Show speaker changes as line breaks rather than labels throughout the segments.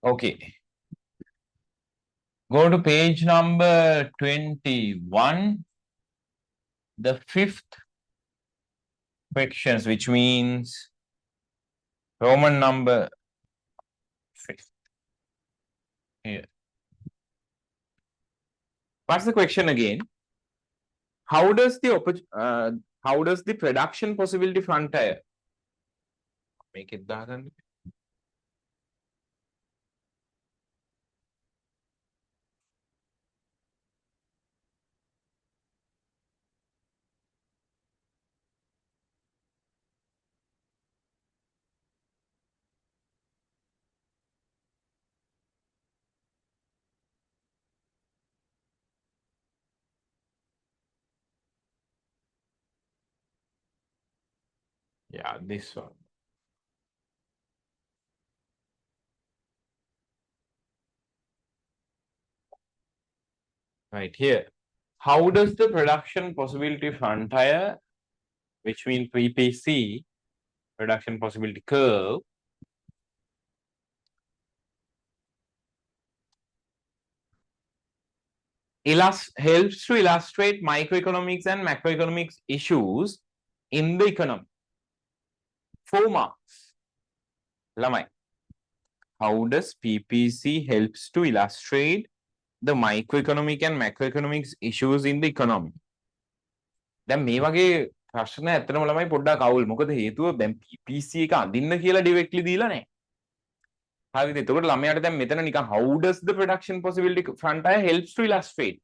Okay. Go to page number 21, the fifth fractions, which means Roman number fifth. Here. What's the question again? How does the production possibility frontier make it that? Yeah, this one. Right here. How does the production possibility frontier, which means PPC, production possibility curve, helps to illustrate microeconomics and macroeconomics issues in the economy? 4 marks. Lamai. How does PPC helps to illustrate the microeconomic and macroeconomics issues in the economy? දැන් මේ වගේ ප්‍රශ්න ඇත්තටම ළමයි පොඩ්ඩක් අවුල්. මොකද හේතුව දැන් PPC එක අඳින්න කියලා ඩිරෙක්ට්ලි දීලා නැහැ. හරිද? එතකොට ළමයාට දැන් මෙතන නිකන් how does the production possibility frontier helps to illustrate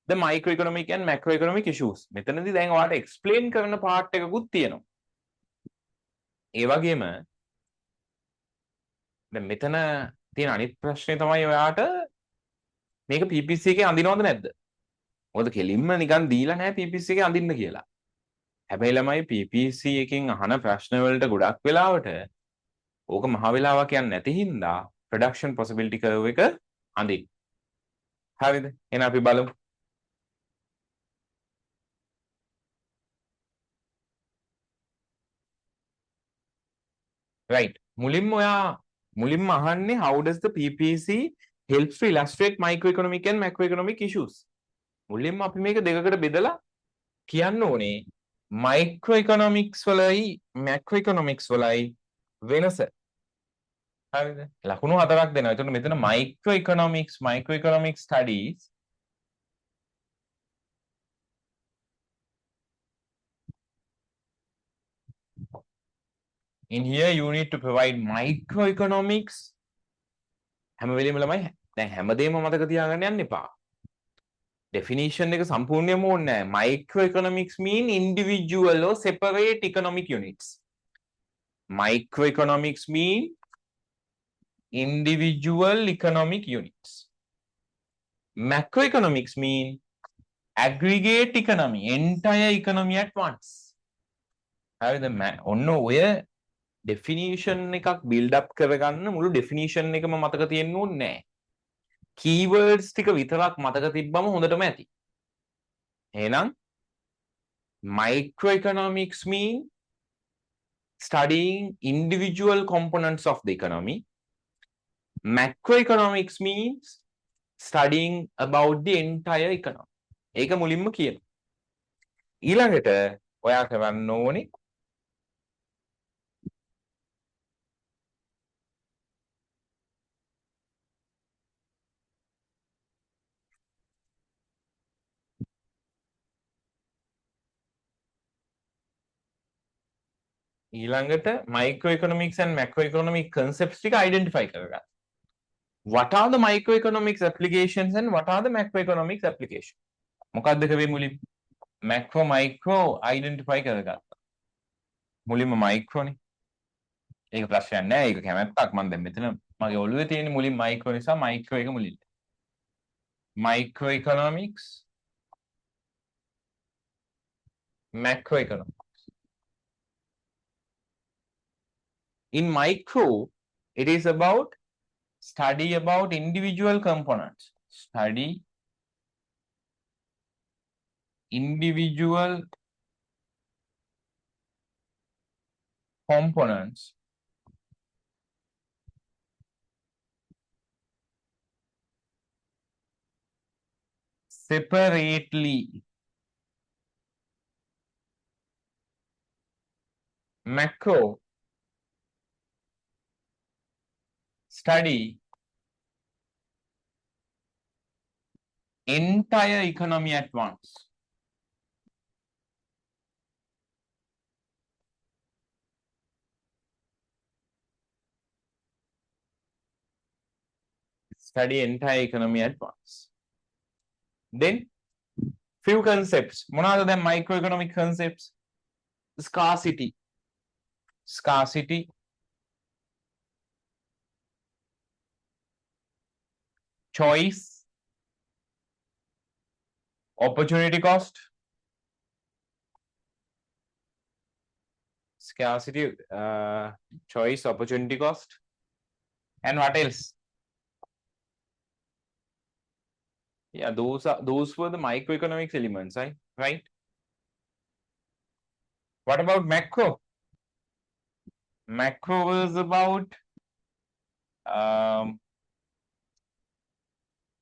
the microeconomic and macroeconomic issues. මෙතනදී දැන් ඔයාලට explain කරන part එකකුත් තියෙනවා. ඒ වගේම දැන් මෙතන තියෙන අනිත් ප්‍රශ්නේ තමයි ඔයාට මේක PPC එකේ අඳිනවද නැද්ද? මොකද කෙලින්ම නිකන් දීලා නැහැ PPC එකේ අඳින්න කියලා. හැබැයි ළමයි PPC එකෙන් අහන ප්‍රශ්න වලට ගොඩක් වෙලාවට ඕක මහ වෙලාවක් යන්නේ නැති හින්දා production possibility curve එක අඳින්න. හරිද? එහෙනම් අපි බලමු. Right. මුලින්ම අහන්නේ how does the PPC helps to illustrate microeconomic and macroeconomic issues. මුලින්ම අපි මේක දෙකකට බෙදලා කියන්න ඕනේ microeconomics වලයි macroeconomics වලයි වෙනස. හරිද? ලකුණු හතරක් දෙනවා. එතකොට මෙතන microeconomic studies in here you need to provide microeconomics හැම වෙලෙම ළමයි දැන් හැමදේම මතක තියාගන්න යන්න එපා. definition එක සම්පූර්ණයෙන්ම ඕනේ නැහැ. Microeconomics mean individual or separate economic units. Microeconomics mean individual economic units. Macroeconomics mean aggregate economy, entire economy at once. හරිද? ඔන්න ඔය definition එකක් build up කරගන්න මුළු definition එකම මතක තියෙන්න ඕනේ නැහැ. keywords ටික විතරක් මතක තිබ්බම හොඳටම ඇති. එහෙනම් microeconomics mean studying individual components of the economy. Macroeconomics means studying about the entire economy. ඒක මුලින්ම කියනවා. ඊළඟට ඔයා කරන්න ඕනේ ඊළඟට microeconomics and macroeconomic concepts ටික identify කරගන්න. What are the microeconomics applications and what are the macroeconomics applications? මොකක්ද කරේ මුලින් micro identify කරගත්තා. මුලින්ම micro නේ. ඒක ප්‍රශ්නයක් නෑ. ඒක කැමැත්තක් මම දැන් මෙතන මගේ ඔළුවේ තියෙන මුලින් micro නිසා micro එක මුලින්. Microeconomics, macroeconomics. In micro, it is about study about individual components. Study individual components separately macro study entire economy at once. Study entire economy at once. Then few concepts. One other than microeconomic concepts. Scarcity. Scarcity. Choice. Opportunity cost. Scarcity, choice, opportunity cost. And what else? Yeah, those were the microeconomics elements, right? What about macro? Macro was about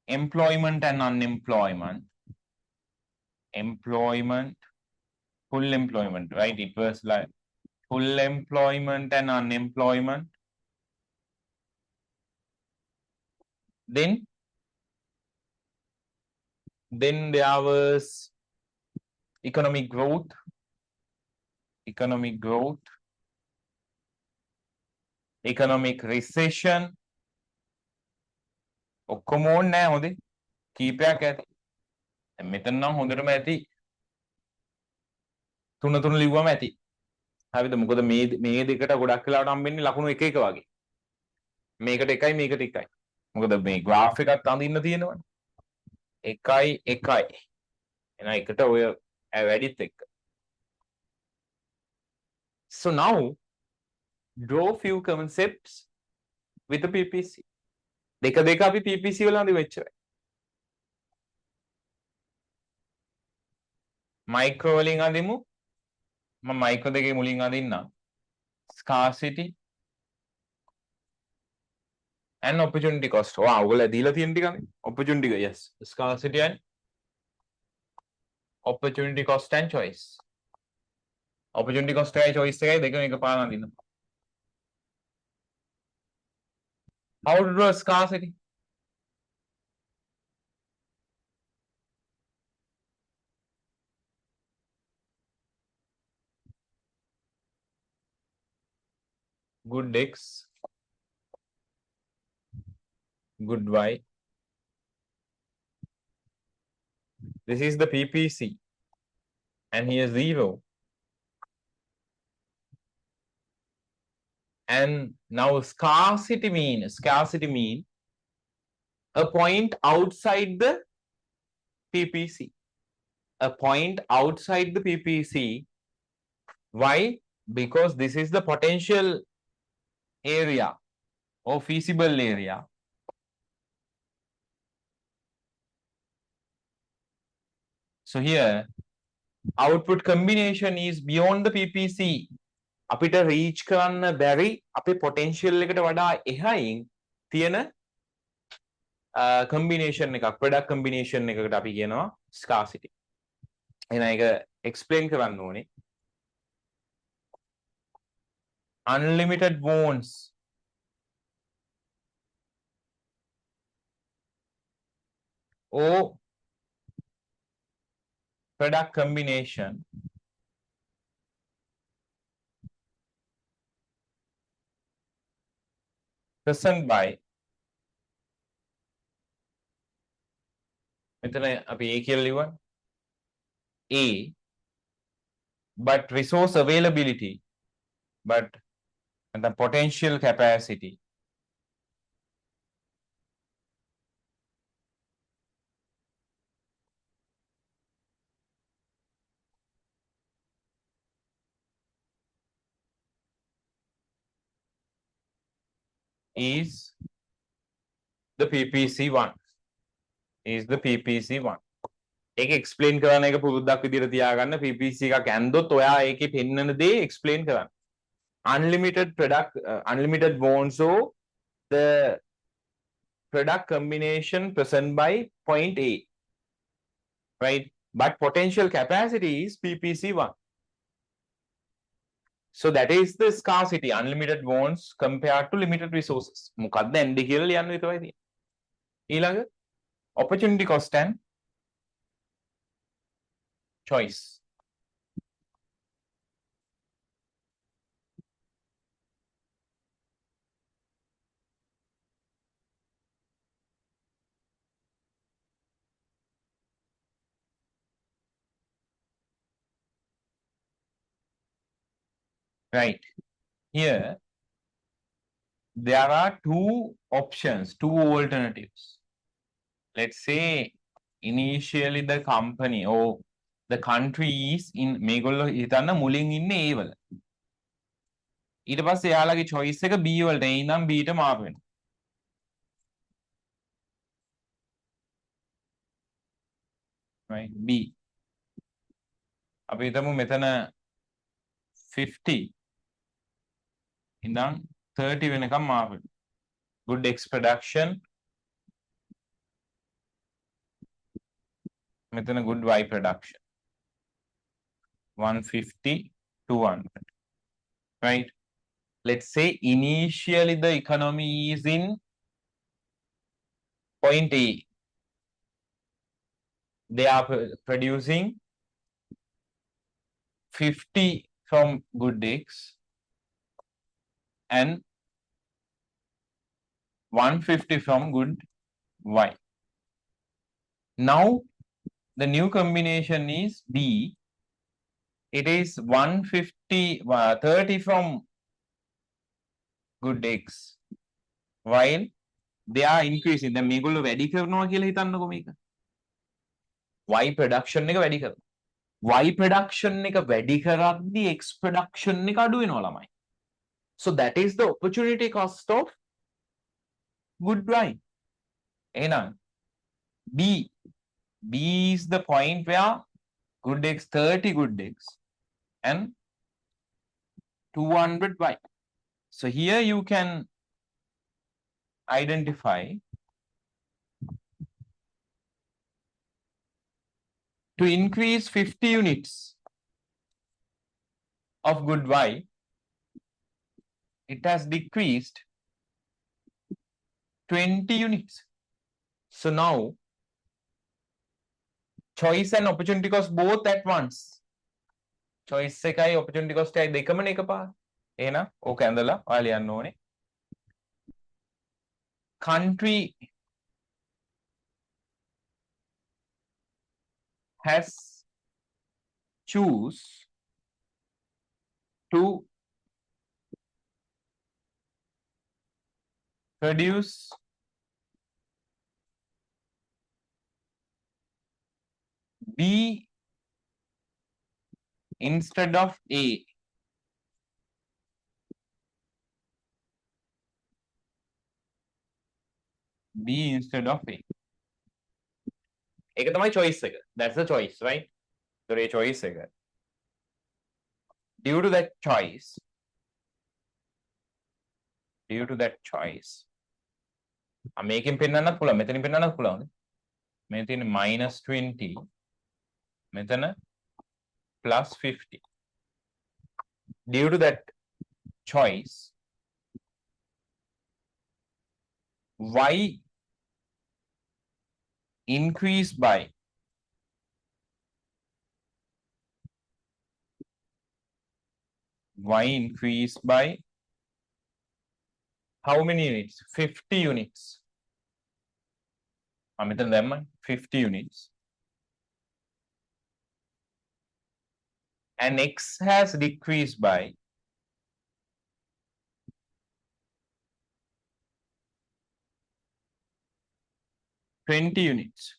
employment and unemployment. Employment, full employment, right? It was like full employment and unemployment. Then there was economic growth, economic recession. ඔක්කොම ඕනේ නැහැ හොඳේ. කීපයක් ඇති. දැන් මෙතන නම් හොඳටම ඇති. තුන ලිව්වම ඇති. හරිද? මොකද මේ දෙකට ගොඩක් වෙලාවට හම්බෙන්නේ ලකුණු එක එක වගේ. මේකට එකයි මේකට එකයි. මොකද මේ graph එකත් අඳින්න තියෙනවනේ. එකයි එහෙනම් එකට ඔය වැඩිත් එක්ක. So now draw few concepts with the PPC. දෙක අපි PPC වල අඳි වෙච්චයි. මයික්‍රෝ වලින් අඳිමු. මම මයික්‍රෝ දෙකේ මුලින් අඳින්නම්. Scarcity and opportunity cost. ඔයගොල්ලෝ දීලා තියෙන ටිකනේ. Opportunity, yes. Scarcity and opportunity cost and choice. Opportunity cost එකයි choice එකයි දෙකම එකපාරට අඳින්න. How to do a scarcity? Good X, good Y. This is the PPC. And here 0. And now scarcity mean a point outside the PPC. A point outside the PPC. Why? Because this is the potential area or feasible area. So here output combination is beyond the PPC. අපිට reach කරන්න බැරි අපේ potential එකට වඩා එහයින් තියෙන combination එකක්, product combination එකකට අපි කියනවා scarcity. එහෙනම් ඒක explain කරන්න ඕනේ. Unlimited bonds or product combination present by මෙතන අපි A කියලා ලියුවා. A but resource availability but the potential capacity is the PPC1. Is the PPC1. ඒක explain කරන එක පුරුද්දක් විදිහට තියාගන්න. PPC එකක් ඇන්දොත් ඔයා ඒකේ පෙන්නන දේ explain කරන්න. Unlimited product, unlimited bonds, so the product combination present by point A. right? But potential capacity is PPC1. So that is the scarcity, unlimited wants compared to limited resources. මොකක්ද ND කියලා ලියන්න විතරයි තියෙන්නේ. ඊළඟ opportunity cost and choice. Right. Here, there are two options, two alternatives. Let's say initially the company or the country is in මේගොල්ලෝ හිතන්න මුලින් ඉන්නේ A වල. ඊට පස්සේ එයාලගේ choice එක B වලට. ඒ ඉඳන් B ට මාරු වෙනවා. Right? B. අපි හිතමු මෙතන 50 ඉඳන් 30 වෙනකම් මාරු වෙනවා. Good X production. මෙතන good Y production. 150, 200. Right? Let's say initially the economy is in point A. They are producing 50 from good X and 150 from good Y. Now the new combination is B. It is 150, 30 from good X while they are increasing. දැන් මේගොල්ලෝ වැඩි කරනවා කියලා හිතන්නකෝ මේක. Y production එක වැඩි කරනවා. Y production එක වැඩි කරද්දී X production එක අඩු වෙනවා ළමයි. So that is the opportunity cost of good Y. එහෙනම් B. B is the point where good X, 30 good X and 200 Y. So here you can identify to increase 50 units of good Y, it has decreased 20 units. So now choice and opportunity cost both at once. Choice එකයි opportunity cost එකයි දෙකම එකපාර. එහෙනම් ඕක ඇඳලා ඔයාලා ලියන්න ඕනේ. Country has choose to produce B instead of A. B instead of A. ඒක තමයි choice එක. That's the choice, right? So A choice එක. Due to that choice, මේකෙන් පෙන්නන්නත් පුළුවන්. මෙතනින් පෙන්නන්නත් පුළුවන්. මේ තියෙන -20 මෙතන +50. Due to that choice, Y increased by how many units? 50 units. මෙතන දැම්මයි 50 units. And X has decreased by 20 units.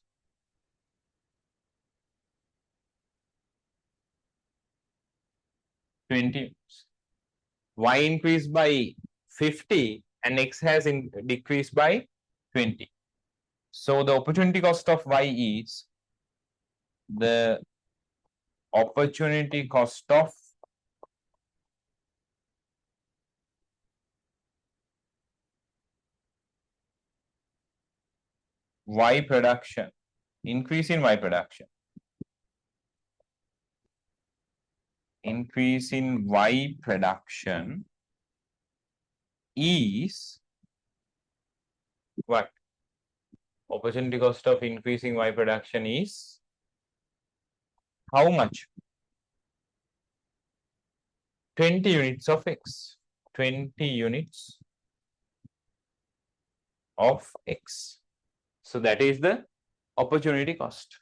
Y increased by 50 and X has decreased by 20. So the opportunity cost of Y is the opportunity cost of Y production, increase in Y production. increase in Y production is what? Opportunity cost of increasing Y production is how much? 20 units of X. 20 units of X. So that is the opportunity cost.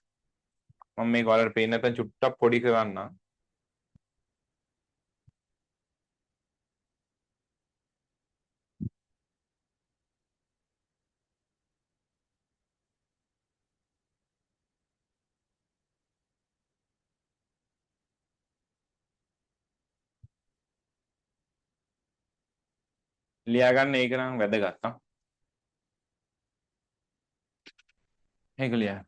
මම මේක ඔයාලට පේන්න නැත්නම් චුට්ටක් පොඩි කරන්න. ලියා ගන්න ඒක නම් වැදගත් නා. ඒක ලියා.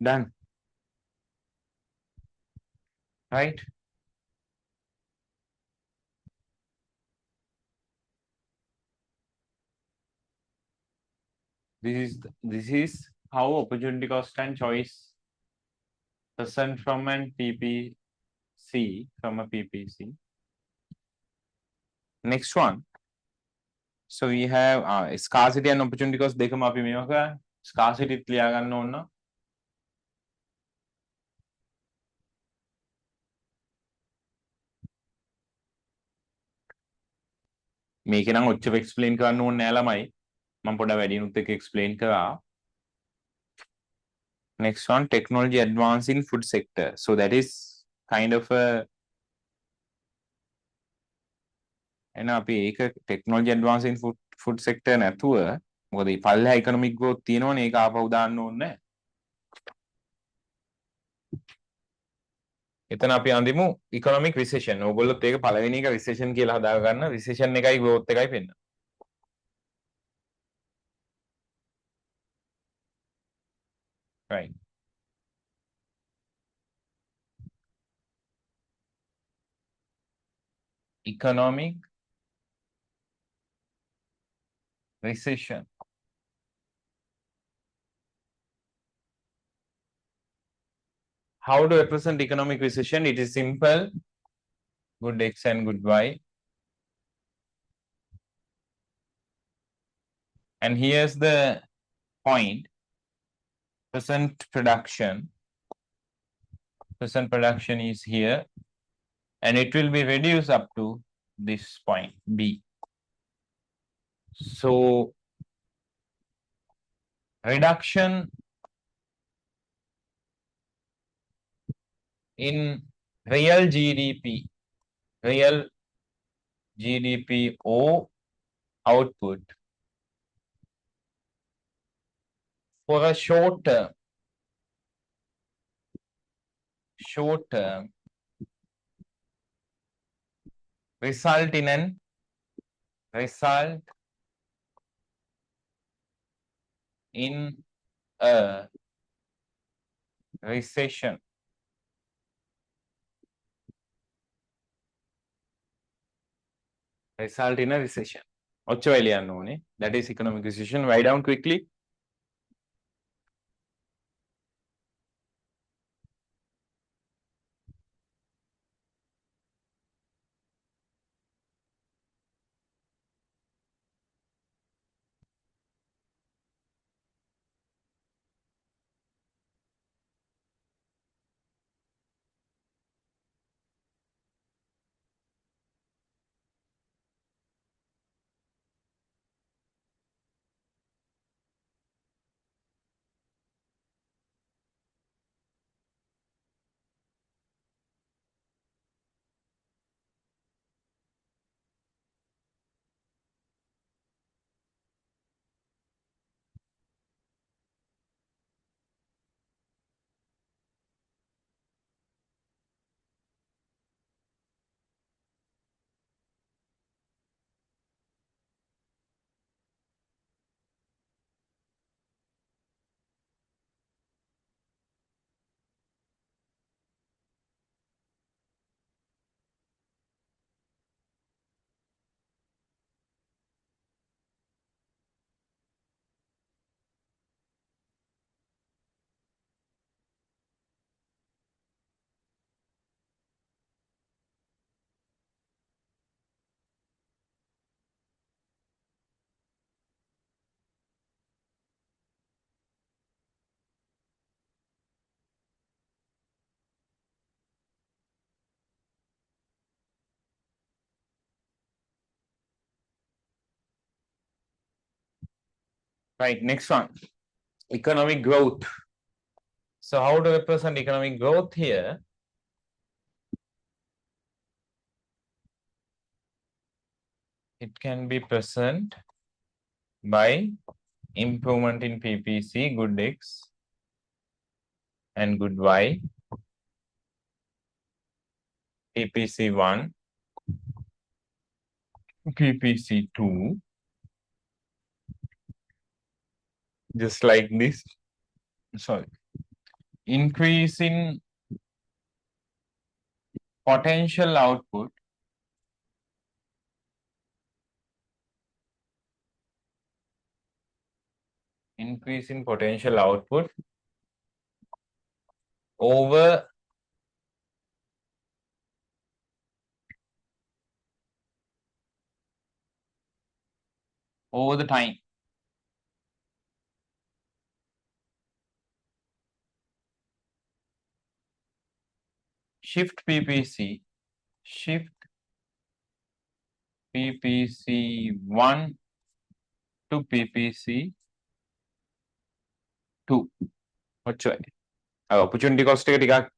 Done. Right? This is how opportunity cost and choice present from an PPC, from a PPC. Next one. So we have scarcity and opportunity cost දෙකම අපි මේක scarcity ලියා ගන්න ඕන. මේක නම් ඔච්චර explain කරන්න ඕනේ නෑ ළමයි. මම පොඩ්ඩක් වැඩිනුත් එක explain කරා. Next one, technology advance in food sector. So that is kind of a එන අපි ඒක technology advance in food sector නැතුව මොකද මේ පල්ලෙහා economic growth තියෙනවනේ ඒක ආපහු දාන්න ඕනේ නෑ. එතන අපි අඳිමු economic recession. ඕගොල්ලොත් ඒක පළවෙනි එක recession කියලා හදා ගන්න. recession එකයි growth එකයි පෙන්නන. Right. Economic recession. How to represent economic recession? It is simple. Good X and good Y. And here's the point. Present production is here. And it will be reduced up to this point, B. So, reduction in real GDP or output for a short term result in a recession. Result in a recession. That is economic recession. Write down quickly. Right, next one. Economic growth. So how to represent economic growth here? It can be present by improvement in PPC, good X and good Y. PPC 1, PPC 2, just like this. Sorry. Increase in potential output over the time. Shift PPC 1 to PPC 2. ඔච්චරයි. opportunity cost එක ටිකක්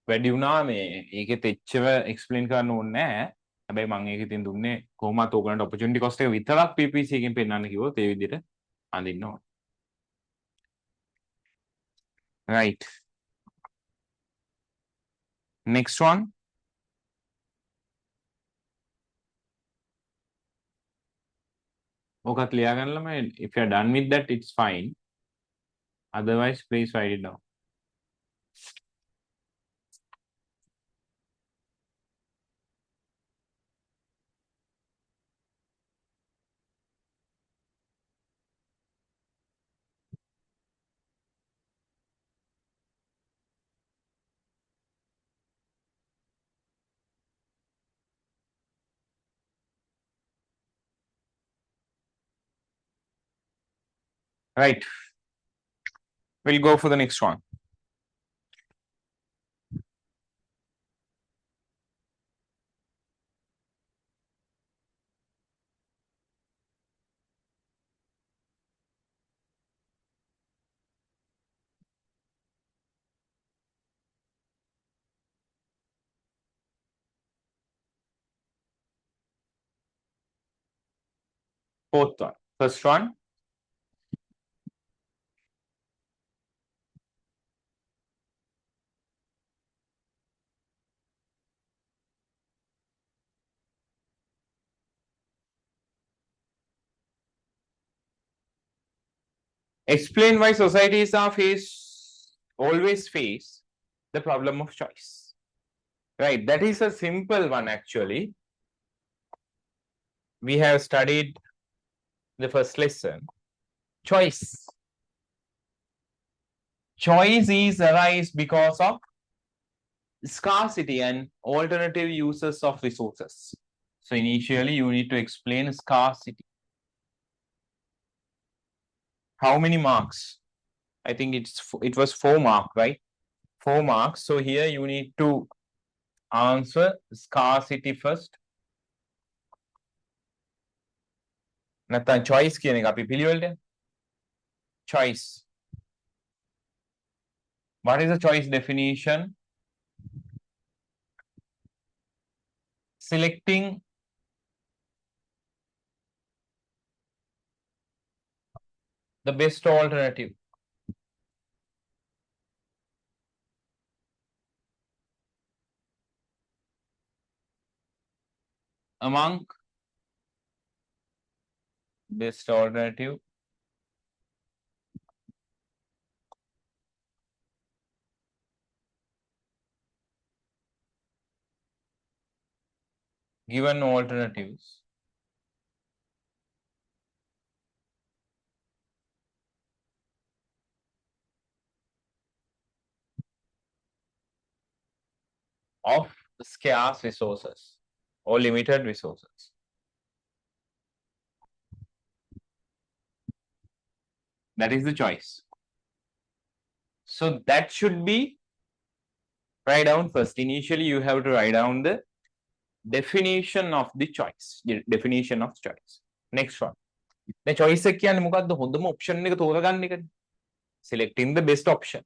වැඩි වුණා මේ ඒකෙත් එච්චර explain කරන්න ඕනේ නැහැ. හැබැයි මම ඒකෙ තින් දුන්නේ කොහොමවත් ඕගලන්ට opportunity cost එක විතරක් PPC එකෙන් පෙන්නන්න කිව්වොත් ඒ විදිහට අඳින්න ඕනේ. Right. Next one. ඕකත් ලියාගන්න ළමයි. If you are done with that, it's fine. Otherwise, please write it down. Right. We'll go for the next one. Fourth one. First one. Explain why societies are faced always face the problem of choice. Right, that is a simple one actually. We have studied the first lesson. Choice. Choice is arise because of scarcity and alternative uses of resources. So initially you need to explain scarcity. How many marks? I think it was 4 marks, right? 4 marks. So here you need to answer scarcity first. නැත්නම් choice කියන එක අපි පිළිවෙලට choice. What is the choice definition? Selecting the best alternative among best alternative given alternatives of scarce resources or limited resources. That is the choice. So that should be write down first. Initially, you have to write down the definition of the choice. The definition of choice. Next one. The choice එක කියන්නේ මොකද්ද? හොඳම option එක තෝරගන්න එකනේ. Selecting the best option.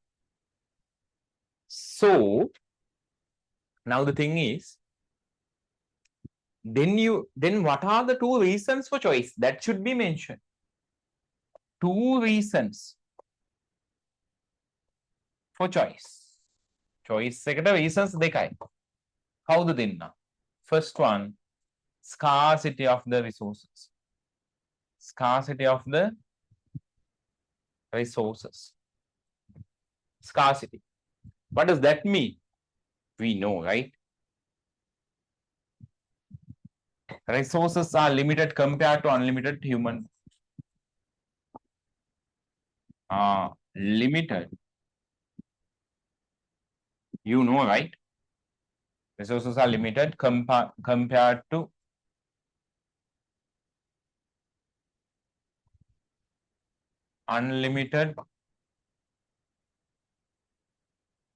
So now the thing is, then what are the 2 reasons for choice? That should be mentioned. 2 reasons for choice. Choice එකට reasons දෙකයි. කවුද දෙන්න? First one, scarcity of the resources. Scarcity of the resources. Scarcity. What does that mean? We know, right? Resources are limited compared to unlimited human. Limited. You know, right? Resources are limited compared to unlimited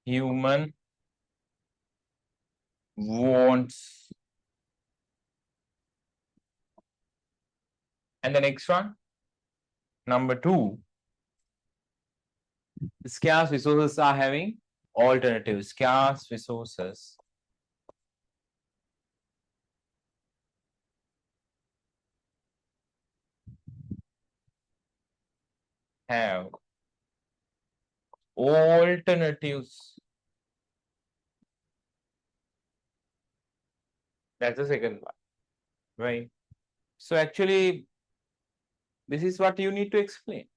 human wants. And the next one, number 2, scarce resources are having alternatives. Scarce resources have alternatives. That's the second one, right? So actually, this is what you need to explain.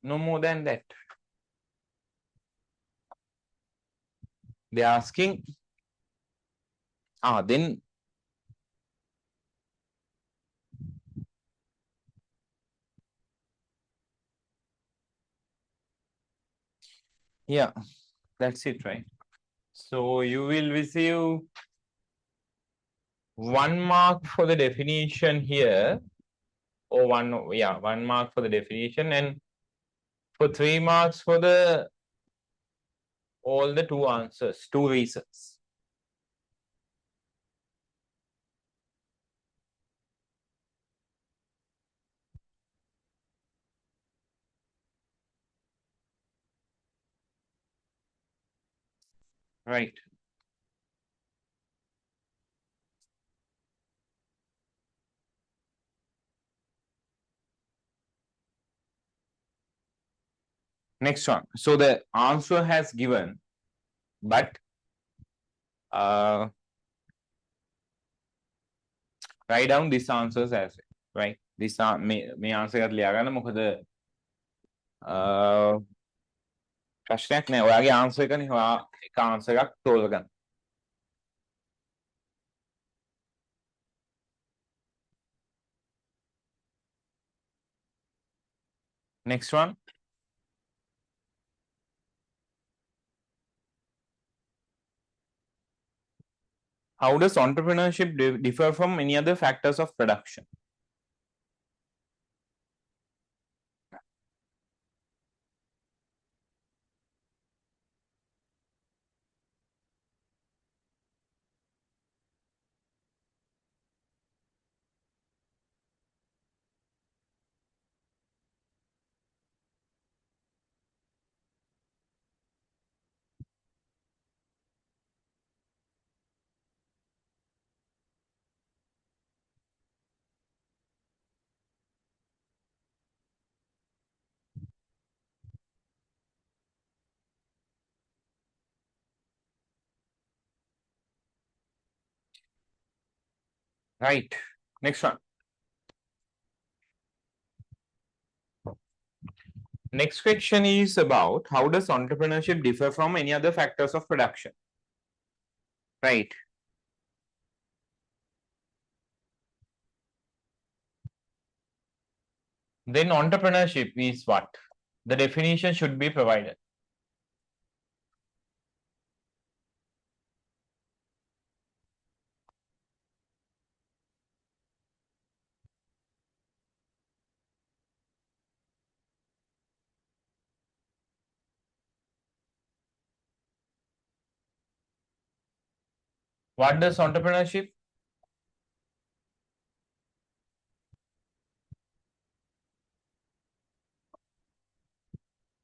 No more than that. They're asking, then yeah, that's it, right? So you will receive 1 mark for the definition here, or 1 mark for the definition, and for 3 marks for the all the 2 answers, 2 reasons. Right. Next one. So the answer has given, but write down these answers as well, right? This may answer at ලියාගන්න මොකද ප්‍රශ්නයක් නෑ ඔයාගේ answer එකනේ ඔයා එක answer එකක් තෝරගන්න. Next one. How does entrepreneurship differ from any other factors of production? Right. Next one. Next question is about how does entrepreneurship differ from any other factors of production? Right. Then entrepreneurship is what? The definition should be provided. What does entrepreneurship?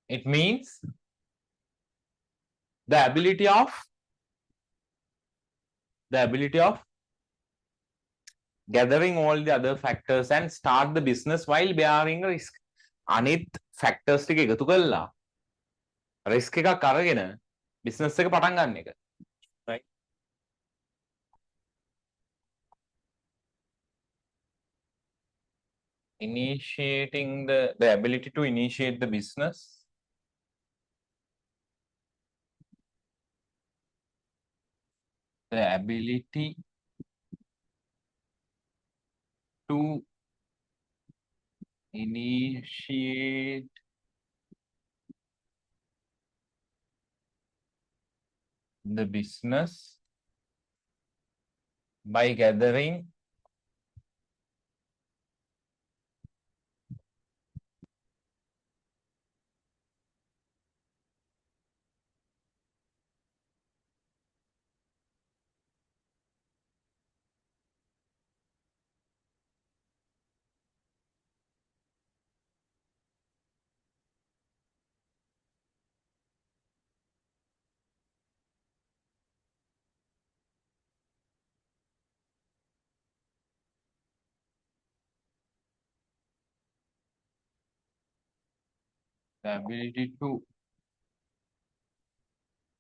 It means the ability of gathering all the other factors and start the business while bearing risk. අනිත් factors ටික එකතු කරලා risk එකක් අරගෙන business එක පටන් ගන්න එක. Right? Initiating the ability to initiate the business. The ability to initiate the business by gathering the ability to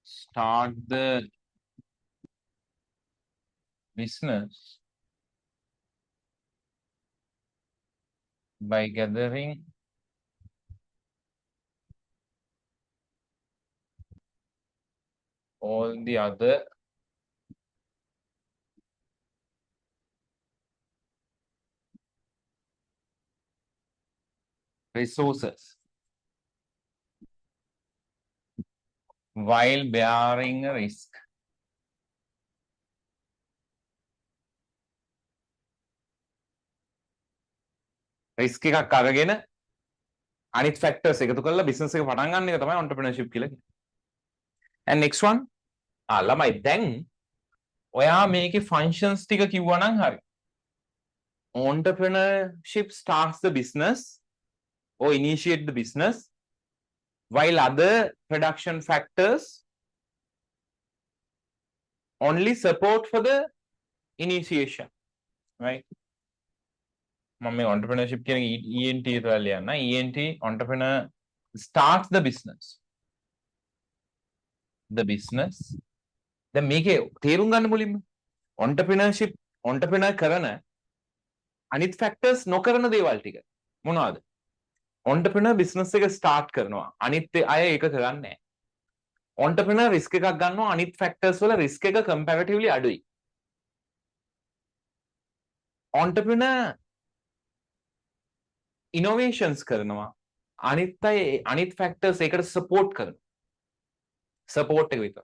start the business by gathering all the other resources while bearing a risk. Risk එකක් අරගෙන අනිත් factors එකතු කරලා business එක පටන් ගන්න එක තමයි entrepreneurship කියලා කියන්නේ. And next one. ළමයි දැන් ඔයා මේකේ functions ටික කිව්වා නම් හරි. Entrepreneurship starts the business or initiate the business while other production factors only support for the initiation. Right? මම මේ entrepreneurship කියන ENT විතරක් ලියන්න. ENT entrepreneur starts the business. The business. දැන් මේකේ තේරුම් ගන්න මුලින්ම entrepreneur කරන අනිත් factors නොකරන දේවල් ටික මොනවද? entrepreneur business එක start කරනවා. අනිත් අය ඒක කරන්නේ නැහැ. entrepreneur risk එකක් ගන්නවා අනිත් factors වල risk එක comparatively අඩුයි. entrepreneur innovations කරනවා අනිත් factors ඒකට support කරනවා. support එක විතර.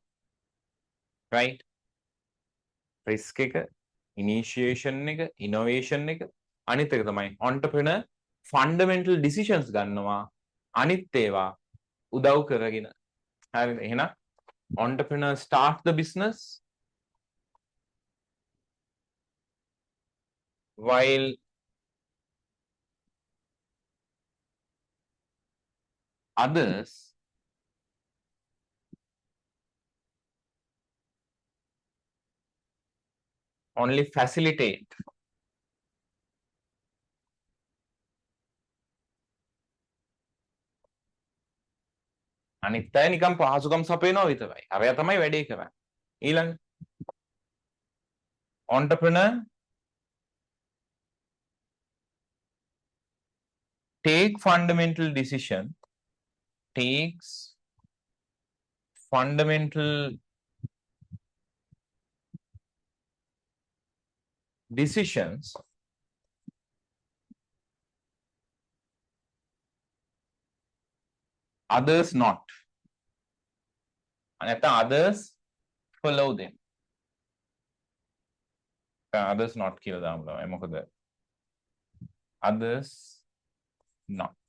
right? risk එක, initiation එක, innovation එක අනිත් එක තමයි entrepreneur fundamental decisions ගන්නවා අනිත් ඒවා උදව් කරගෙන. හරිද? එහෙනම් entrepreneur start the business while others only facilitate අනිත් අය නිකන් පහසුකම් සපයනවා විතරයි. අරයා තමයි වැඩේ කරන්නේ. ඊළඟ entrepreneur takes fundamental decisions others not. නැත්නම් others follow them. others not කියලා දාමු තමයි. මොකද others not.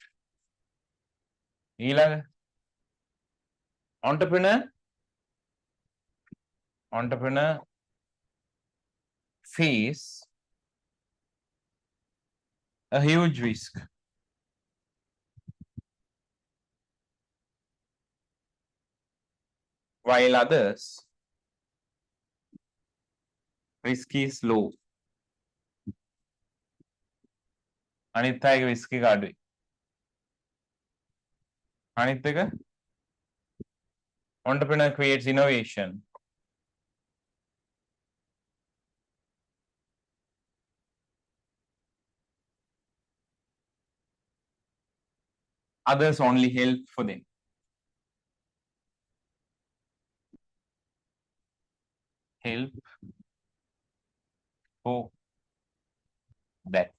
ඊළඟ entrepreneur face a huge risk. While others risk is low. අනිත් අයගේ risk එක අඩුයි. අනිත් එක entrepreneur creates innovation. Others only help for them. Help for that.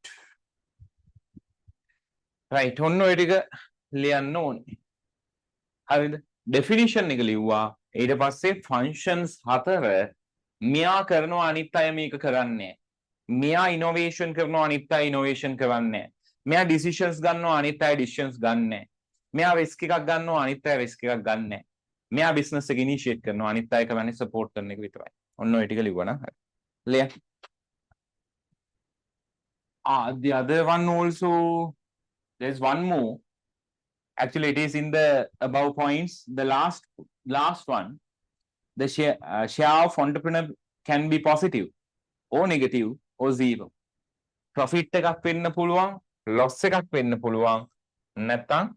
Right. ඔන්න ඔය ටික ලියන්න ඕනේ. හරිද? definition එක ලිව්වා. ඊට පස්සේ functions 4 මෙයා කරනවා අනිත් අය මේක කරන්නේ. මෙයා innovation කරනවා අනිත් අය innovation කරන්නේ. මෙයා decisions ගන්නවා අනිත් අය decisions ගන්නෑ. මෙයා risk එකක් ගන්නවා අනිත් අය risk එකක් ගන්නෑ. මෙයා business එක initiate කරනවා අනිත් අය කරන්නේ support කරන එක විතරයි. ඔන්න ඔය ටික ලිව්වනම් හරි. ලියන්න. The other one also, there's one more. Actually, it is in the above points. The last one, the share of entrepreneur can be positive or negative or zero. Profit එකක් වෙන්න පුළුවන්, loss එකක් වෙන්න පුළුවන්. නැත්නම්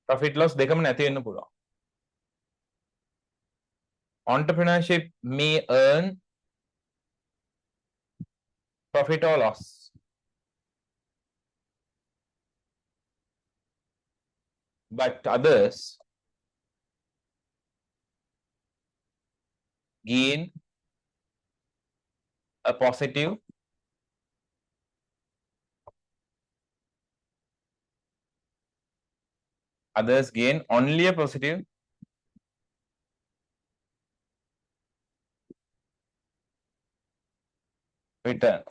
profit loss දෙකම නැති වෙන්න පුළුවන්. Entrepreneurship may earn profit or loss. But others gain a positive only a positive return.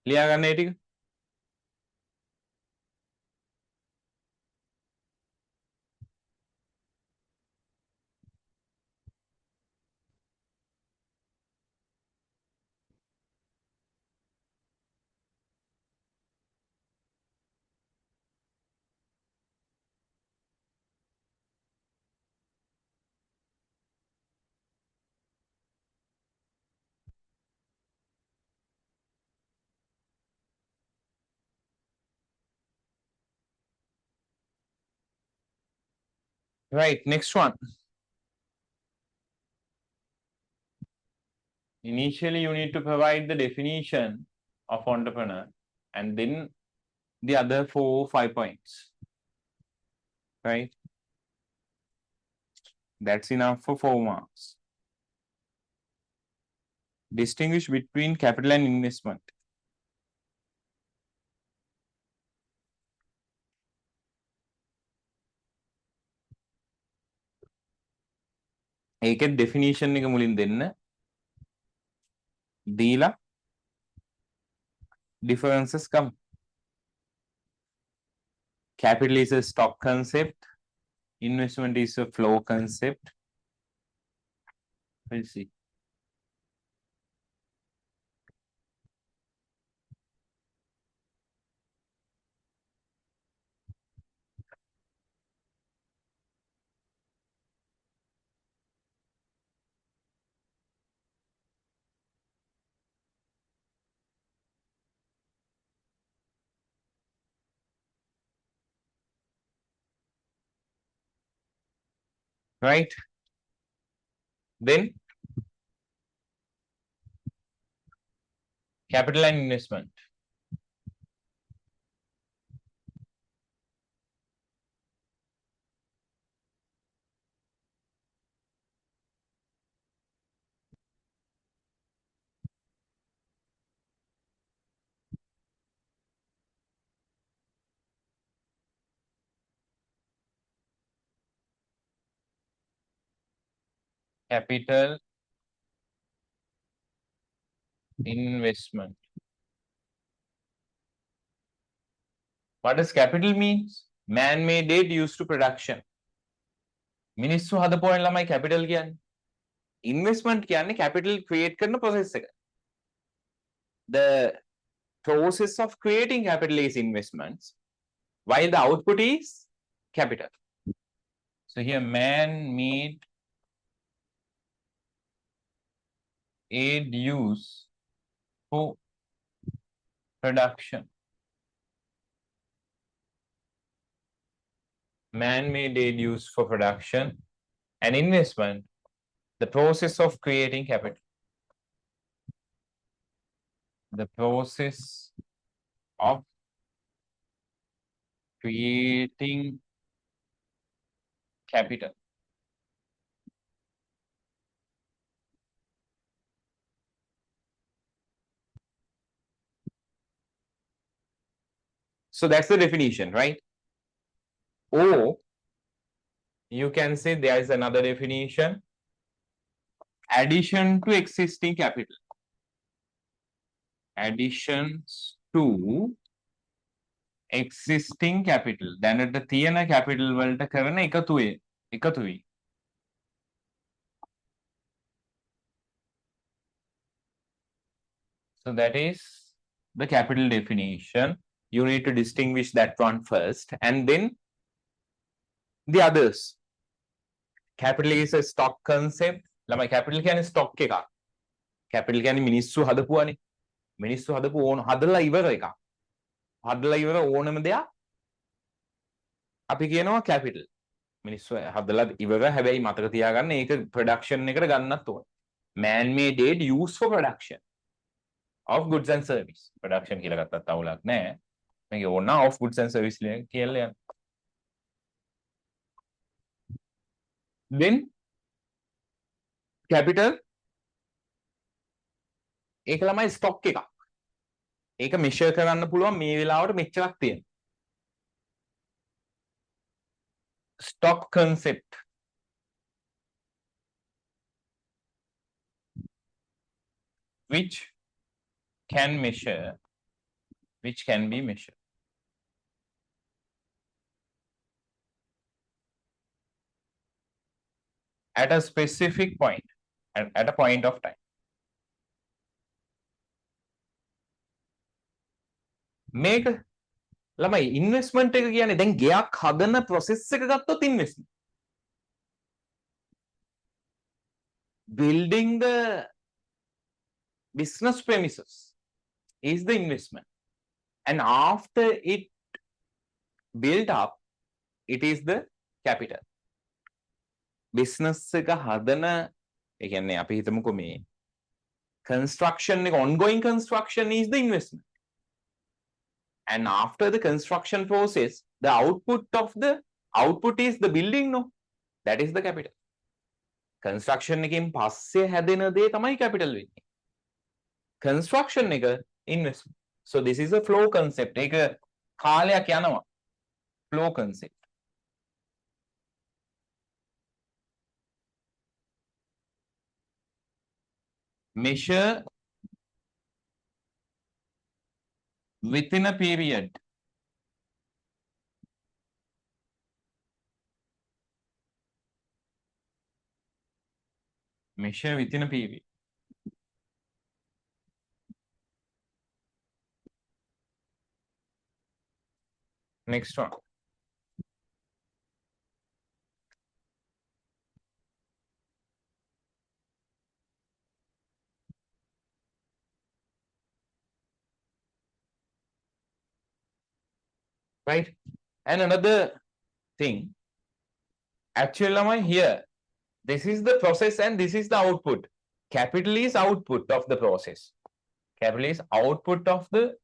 ලියා ගන්න ඒ ටික. Right, next one. Initially, you need to provide the definition of entrepreneur and then the other 4-5 points, right? That's enough for 4 marks. Distinguish between capital and investment. ඒකේ definition එක මුලින් දෙන්න. දීලා differences come. Capital is a stock concept. Investment is a flow concept. We'll see. Right? Then capital and investment. Capital investment. What does capital means? Man-made aid used to production. මිනිස්සු හදපුවානේ ළමයි capital කියන්නේ. Investment කියන්නේ capital create කරන process එක. The process of creating capital is investments, while the output is capital. So here man-made aid use for production. Man-made aid used for production and investment, the process of creating capital. The process of creating capital. So that's the definition, right? Or you can say there is another definition: addition to existing capital. Additions to existing capital. දැනට තියෙන capital වලට කරන එකතුයි. So that is the capital definition. You need to distinguish that one first, and then the others. Capital is a stock concept. ළමයි capital කියන්නේ stock එකක්. Capital කියන්නේ මිනිස්සු හදපුවානේ. මිනිස්සු හදපු ඕන හදලා ඉවර එකක්. හදලා ඉවර ඕනම දෙයක් අපි කියනවා capital. මිනිස්සු හදලා ඉවර හැබැයි මතක තියාගන්න ඒක production එකට ගන්නත් ඕන. Man-made aid used for production of goods and service. Production කියලා ගත්තත් අවුලක් නැහැ. මේක ඕන of goods and service කියලා යන්න. Then capital ඒක ළමයි stock එකක්. ඒක measure කරන්න පුළුවන් මේ වෙලාවට මෙච්චරක් තියෙන. Stock concept. Which can be measured. At a specific point, at a point of time. මේක ළමයි investment එක කියන්නේ දැන් ගෙයක් හදන process එක ගත්තොත් investment. Building the business premises is the investment, and after it built up, it is the capital. Business එක හදන ඒ කියන්නේ අපි හිතමුකෝ මේ construction එක ongoing construction is the investment. And after the construction process, the output is the building, no? That is the capital. Construction එකෙන් පස්සේ හැදෙන දේ තමයි capital වෙන්නේ. Construction එක investment. So this is a flow concept. ඒක කාලයක් යනවා. Flow concept. Measure within a period. Measure within a period. Next one. Right? And another thing, actually, here, this is the process and this is the output. Capital is output of the process. Capital is output of the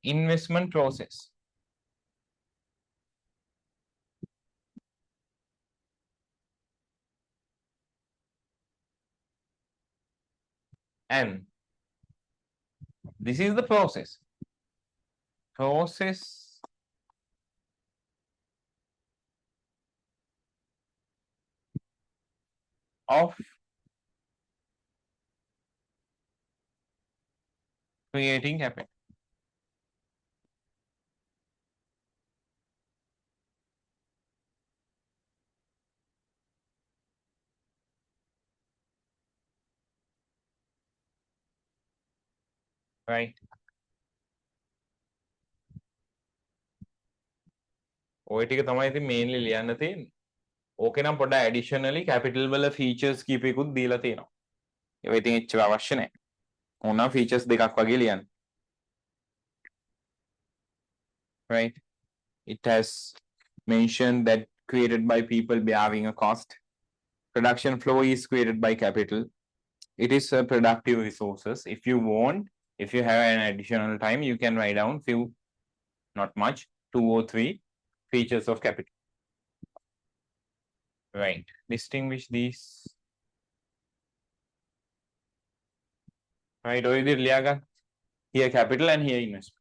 investment process. And this is the process. Process of creating capital. Right? ඔය ටික තමයි ඉතින් mainly ලියන්න තියෙන්නේ. ඕකේ නම් පොඩ්ඩක් additionally capital වල features කීපයකුත් දීලා තියෙනවා. ඒවා ඉතින් එච්චර අවශ්‍ය නැහැ. ඕනනම් features දෙකක් වගේ ලියන්න. Right? It has mentioned that created by people bearing a cost. Production flow is created by capital. It is a productive resources. If you want, if you have an additional time, you can write down few, not much, 2 or 3 features of capital. Right. Distinguish these. Right. Here capital and here investment.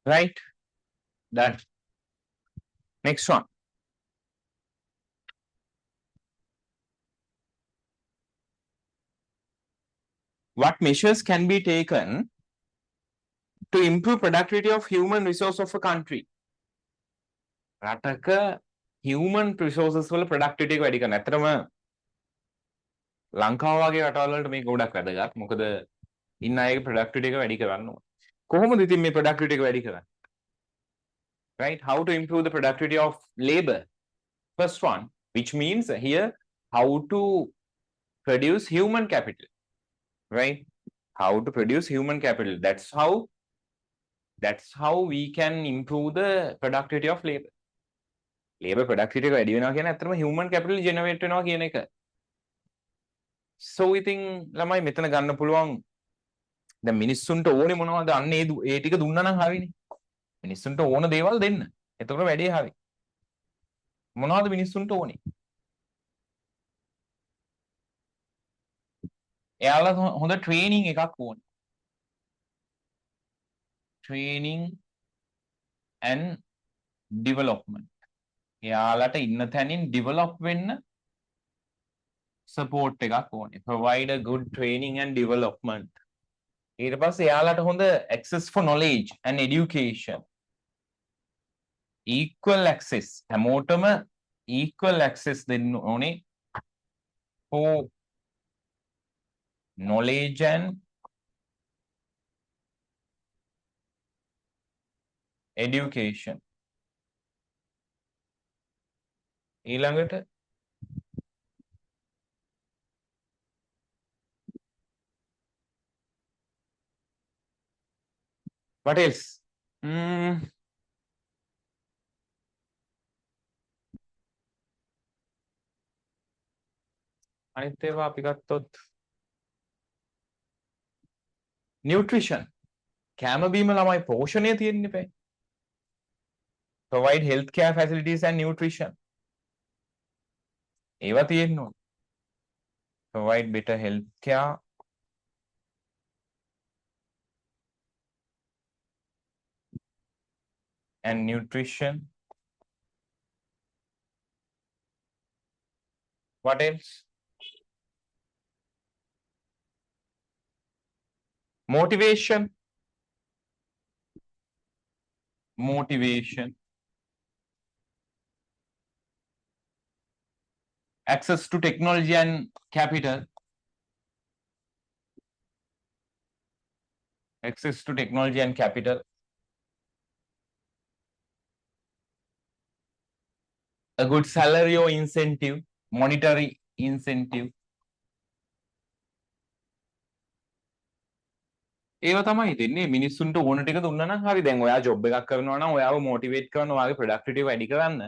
Right? Done. Next one. What measures can be taken to improve productivity of human resource of a country? රටක human resources වල productivity එක වැඩි කරන්න. ඇත්තටම ලංකාව වගේ රටවල් වලට මේක ගොඩක් වැදගත්. මොකද ඉන්න අයගේ productivity එක වැඩි කරන්න ඕන. කොහොමද ඉතින් මේ productivity එක වැඩි කරන්නේ? Right? How to improve the productivity of labor? First one, which means here how to produce human capital, right? How to produce human capital. That's how we can improve the productivity of labor. Labor productivity එක වැඩි වෙනවා කියන්නේ ඇත්තටම human capital generate වෙනවා කියන එක. So ඉතින් ළමයි මෙතන ගන්න පුළුවන් දැන් මිනිස්සුන්ට ඕනේ මොනවද? අන්න ඒ ටික දුන්නා නම් හරිනේ. මිනිස්සුන්ට ඕන දේවල් දෙන්න. එතකොට වැඩේ හරි. මොනවද මිනිස්සුන්ට ඕනේ? එයාලා හොඳ ට්‍රේනින් එකක් ඕනේ. Training and development. එයාලට ඉන්න තැනින් develop වෙන්න support එකක් ඕනේ. Provide a good training and development. ඊට පස්සේ එයාලට හොඳ access for knowledge and education. Equal access. හැමෝටම equal access දෙන්න ඕනේ for knowledge and education. ඊළඟට what else? අනිත් ඒවා අපි ගත්තොත් nutrition. කෑම බීම ළමයි පෝෂණය තියෙන්න එපා. Provide healthcare facilities and nutrition. ඒවා තියෙන්න ඕන. Provide better healthcare and nutrition. What else? Motivation. Access to technology and capital. Access to technology and capital. A good salary or incentive, monetary incentive. ඒව තමයි දෙන්නේ මිනිස්සුන්ට ඕන ටික දුන්නා නම් හරි. දැන් ඔයා ජොබ් එකක් කරනවා නම් ඔයාව මොටිවේට් කරන ඔයාගේ ප්‍රොඩක්ටිවිටි වැඩි කරන්න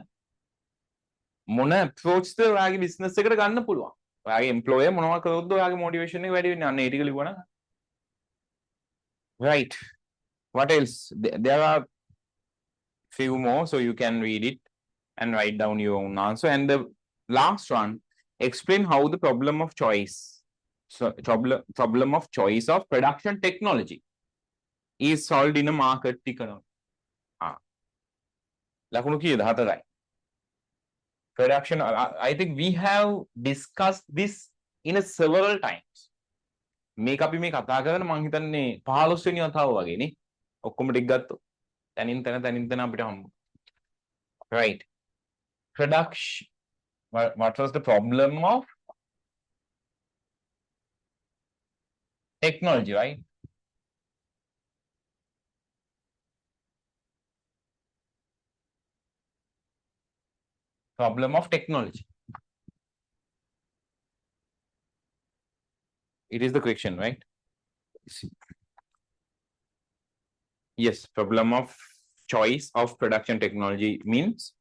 මොන අප්‍රෝච්ද ඔයාගේ බිස්නස් එකට ගන්න පුළුවන්. ඔයාගේ එම්ප්ලොයර් මොනවා කරොත්ද ඔයාගේ මොටිවේෂන් එක වැඩි වෙන්නේ. අන්න ඒ ටික ලියුවා නම් right. What else? There are few more, so you can read it and write down your own answer. And the last one, explain how the problem of choice of production technology is solved in a market economy. ලකුණු කීයද? 4යි. Production, I think we have discussed this in a several times. මේක අපි මේ කතා කරන මං හිතන්නේ 15 වෙනි වතාව වගේ නේ. ඔක්කොම ටික ගත්තොත්. තනින් තන අපිට හම්බ. Right. Production. What was the problem of technology, right? Problem of technology. It is the question, right? Yes, problem of choice of production technology means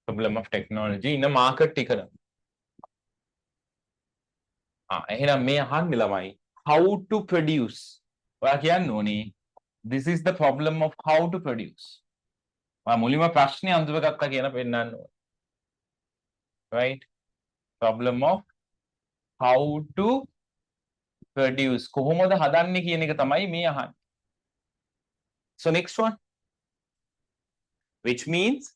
problem of technology in a market economy. එහෙනම් මේ අහන්නේ ළමයි how to produce. ඔයා කියන්න ඕනේ this is the problem of how to produce. ඔයා මුලින්ම ප්‍රශ්නේ අඳුර ගත්තා කියලා පෙන්නන්න ඕනේ. Right? Problem of how to produce. කොහොමද හදන්නේ කියන එක තමයි මේ අහන්නේ. So next one, which means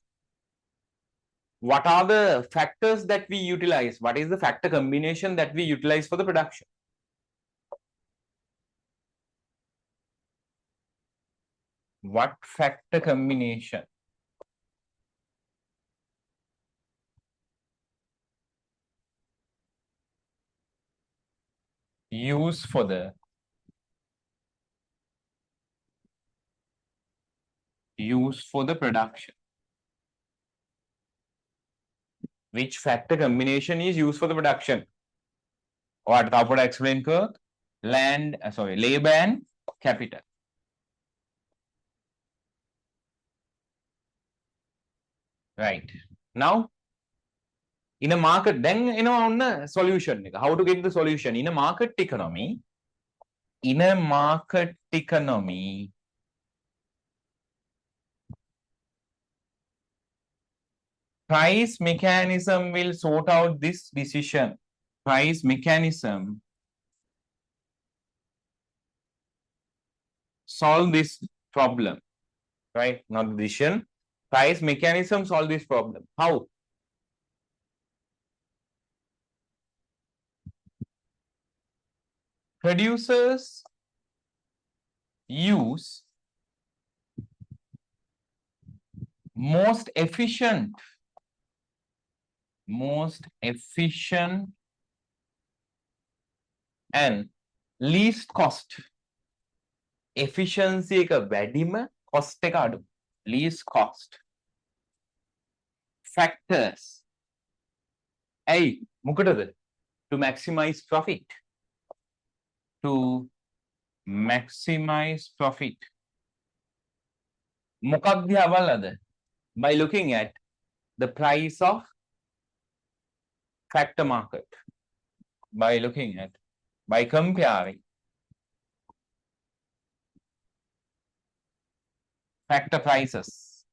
what are the factors that we utilize? What is the factor combination that we utilize for the production? What factor combination? used for the production. Which factor combination is used for the production? What Tapoda explain ko? Labor and capital. Right. Now, in a market, then on the solution. How to get the solution? In a market economy, price mechanism will sort out this decision. Price mechanism solve this problem, right? Not decision. Price mechanism solve this problem. How? Producers use most efficient and least cost. Efficiency එක වැඩිම cost එක අඩු. Least cost factors. ඇයි මොකටද? To maximize profit. මොකක් දිහා බලලාද? By looking at the price of factor market. By comparing factor prices.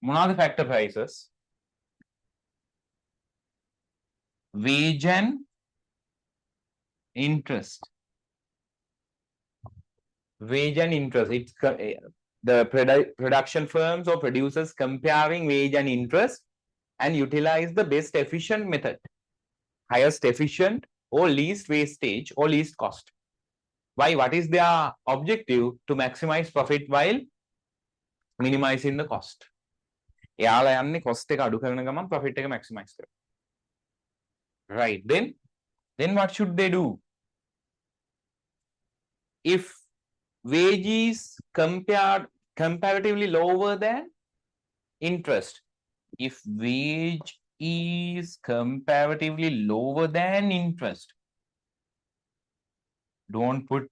මොනවාද factor prices? Wage and interest. It's the production firms or producers comparing wage and interest and utilize the best efficient method, highest efficient or least wastage or least cost. Why? What is their objective? To maximize profit while minimizing the cost. එයාලා යන්නේ cost එක අඩු කරන ගමන් profit එක maximize කරනවා. Right. Then what should they do? If wage is comparatively lower than interest, don't put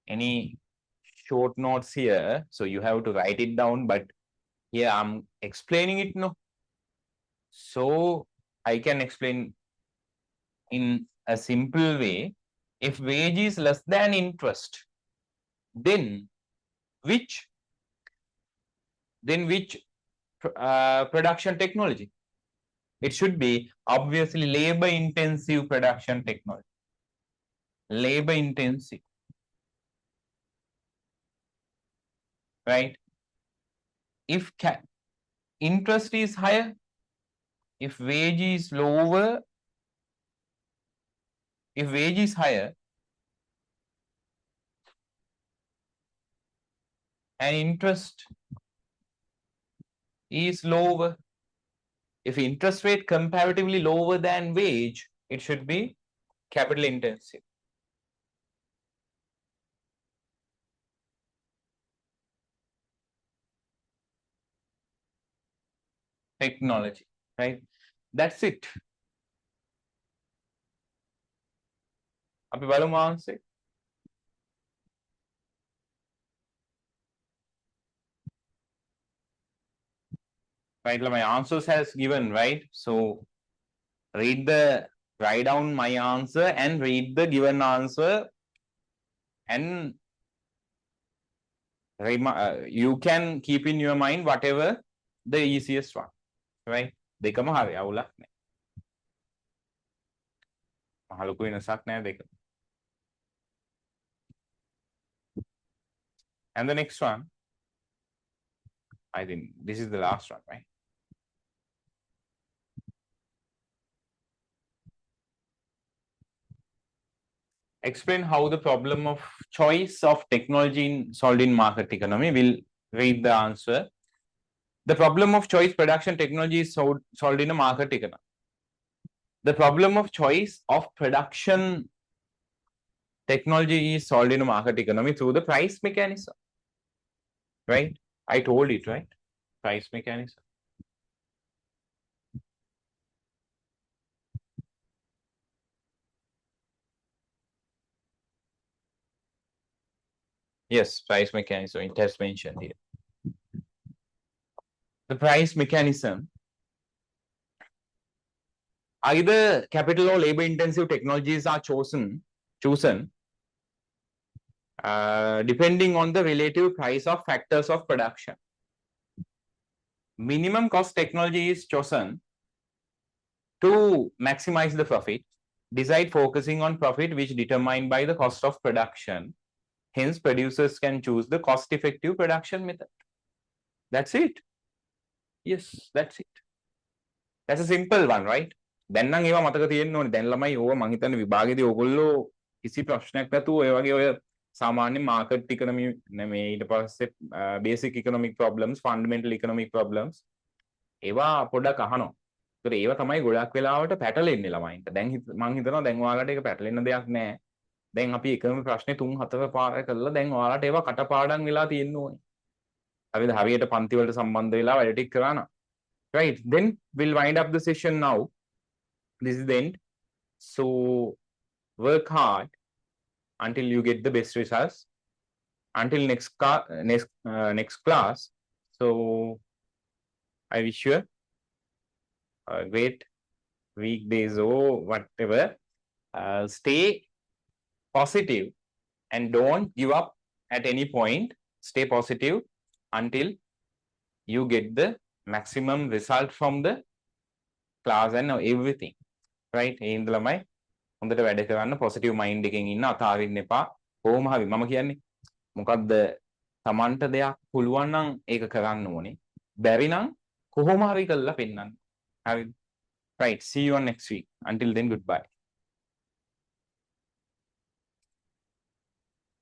any short notes here, so you have to write it down, but here I'm explaining it, no? So I can explain in a simple way. If wage is less than interest, then which production technology? It should be obviously labor intensive production technology. Labor intensive, right? If interest is higher, if wage is lower, if wage is higher and interest is lower, if interest rate comparatively lower than wage, it should be capital intensive. Technology, right? That's it. අපි බලමු answer. Right, my answers has given, right? So write down my answer and read the given answer, and you can keep in your mind whatever the easiest one, right? දෙකම හරි, අවුලක් නැහැ. මහ ලොකු වෙනසක් නැහැ දෙක. And the next one, I think this is the last one, right? Explain how the problem of choice of technology solved in market economy. Will read the answer. The problem of choice production technology is solved in a market economy. The problem of choice of production technology is solved in a market economy through the price mechanism. Right? I told it, right? Price mechanism. Yes, price mechanism. It has mentioned here. The price mechanism, either capital or labor intensive technologies are chosen depending on the relative price of factors of production. Minimum cost technology is chosen to maximize the profit, decide focusing on profit which determined by the cost of production. Hence, producers can choose the cost-effective production method. That's it. Yes, that's it. That's a simple one, right? දැන් නම් ඒවා මතක තියෙන්න ඕනේ. දැන් ළමයි ඕවා මං හිතන්නේ විභාගයේදී ඕගොල්ලෝ කිසි ප්‍රශ්නයක් නැතුව ඔය වගේ ඔය සාමාන්‍ය මාකට් ඉකොනොමි නෙමෙයි ඊට පස්සේ basic economic problems, fundamental economic problems ඒවා පොඩ්ඩක් අහනවා. ඒතර ඒවා තමයි ගොඩක් වෙලාවට පැටලෙන්නේ ළමයින්ට. දැන් මං හිතනවා දැන් ඔයාලට ඒක පැටලෙන්න දෙයක් නැහැ. දැන් අපි එකම ප්‍රශ්නේ 3-4 පාර කරලා දැන් ඔයාලට ඒවා කටපාඩම් වෙලා තියෙන්න ඕනේ. හරිද? හරියට පන්ති වලට සම්බන්ධ වෙලා වැඩ ටික කරා නම්. Right, then we'll wind up the session now. This is the end. So work hard until you get the best results. Until next class. So I wish you a great weekdays or whatever. Stay positive and don't give up at any point. Stay positive until you get the maximum result from the class and everything. Right? ඒ ඉඳ ළමයි හොඳට වැඩ කරන්න positive mind එකකින් ඉන්න අතාරින්න එපා. කොහොම හරි මම කියන්නේ මොකද්ද Tamanට දෙයක් පුළුවන් නම් ඒක කරන්න ඕනේ. බැරි නම් කොහොම හරි කරලා පෙන්නන්න. හරි. Right. See you on next week. Until then, goodbye.